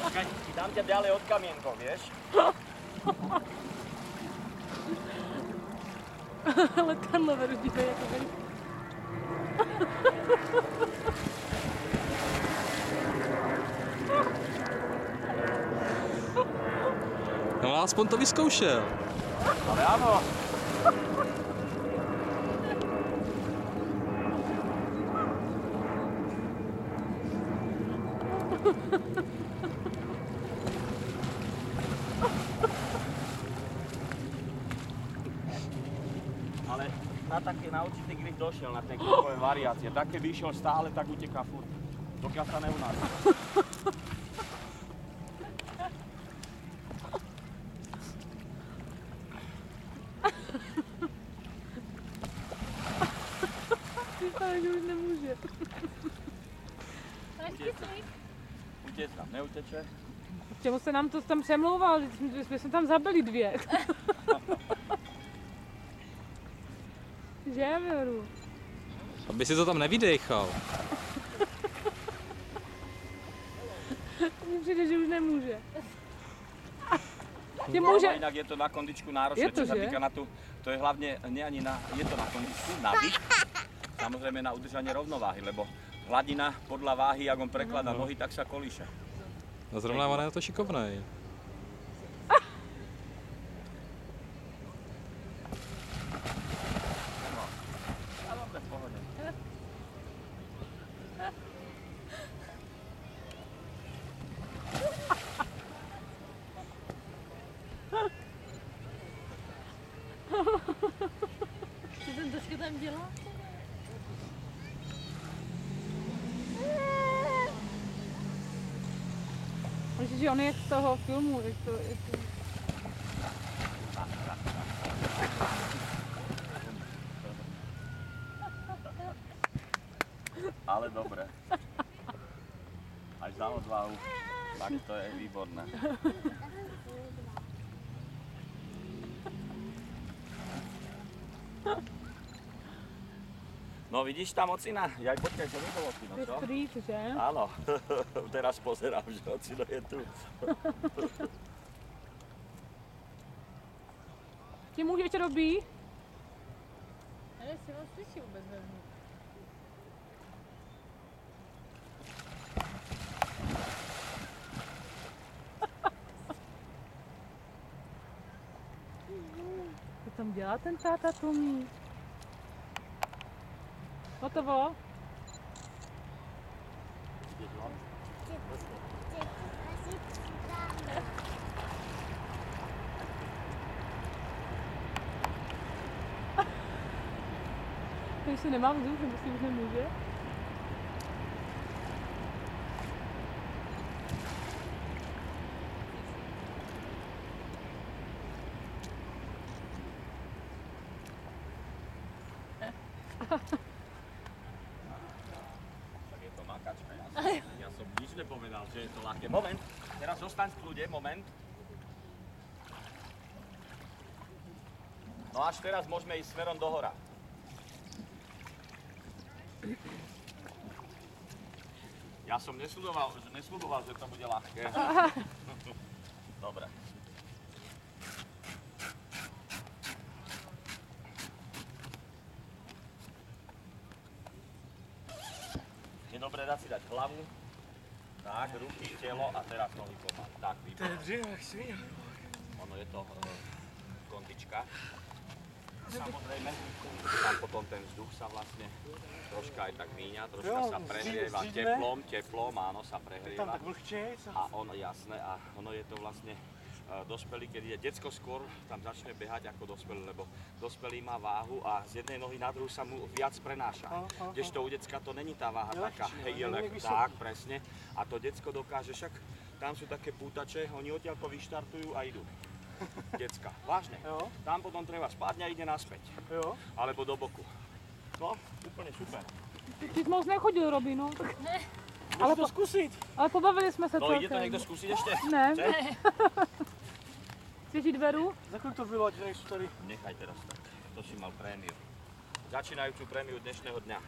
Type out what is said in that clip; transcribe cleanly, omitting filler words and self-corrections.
Počkaj, dám ťa ďalej od kamienkov, vieš? Ale tenhle veru dívej, jako verí. No aspoň to vyzkoušel. Ale áno. Ale na určitý grif došiel, na ten grifové variácie. Tak keby išiel stále, tak uteká furt. Dokiaľ sa neunáša. Vypadá, že už nemůže. Utěká, neuteče. K čemu se nám to tam přemlouval? My jsme tam zabili 2. Že, Věru? Aby si to tam nevydechal. Mně přijde, že už nemůže. Že No, může... inak je to na kondičku náročné, Je to, čo sa že? týka na tú, to je hlavne, nie ani na, je to na kondičku, na dých, samozrejme na udržanie rovnováhy, lebo hladina podľa váhy, ak on prekladá nohy, tak sa kolíše. No zrovna on je na to šikovnej. A dobre, v pohode. Co ten trošku tam dělá? Myslím, že on je z toho filmu. Jak to... Ale dobre. Až za odvahu. Tak to je výborné. No vidíš tam ocina? Jaj, počkaj, čo nebolo ocino, Je čo? strýc, že? Áno, teraz pozerám, že ocino je tu. Ti může ještě robí? Ale si vás slyší vůbec vevnitř. Co tam dělá ten táta Tomí? Hotovo? To ještě nemá vzduch, nebo si už nemůže? Tak je to makačka, ja som nič nepovedal, že je to ľahké. Moment, teraz zostaň v kľude, moment. No až teraz môžeme ísť smerom do hora. Ja som nesľuboval, že to bude ľahké. Dobre. Je dobré dať si dať hlavu, tak, ruky, telo a teraz nohy pomaly. Tak, výborné. To je dřina jak svinia. Ono je to kondička. Samozrejme, tam potom ten vzduch sa vlastne troška aj tak míňa, troška Jo, sa prehrieva zřidne. teplom, áno, sa Je tam prehrieva. tak vlhčej. A ono, jasné, a ono je to vlastne dospelý, keď je decko skôr, tam začne behať ako dospelý, lebo dospelý má váhu a z jednej nohy na druhú sa mu viac prenáša. Kdežto u decka to není tá váha taká, tak, presne. A to decko dokáže, však tam sú také pútače, oni odtiaľ to vyštartujú a idú. Decka, vážne. Jo. Tam potom treba spádne a ide naspäť. Jo. Alebo do boku. No, úplne super. Ty jsi moc nechodil, Robi, no. Ale to zkusit. Ale pobavili jsme se No, celkem. ide to niekto skúsiť ešte? Ne. Chce? Chceš jít dveru? Za kolik to bylo, ať nejsou tady? Nechaj teraz tak. To si mal prémiu. Začínajúcu prémiu dnešného dňa.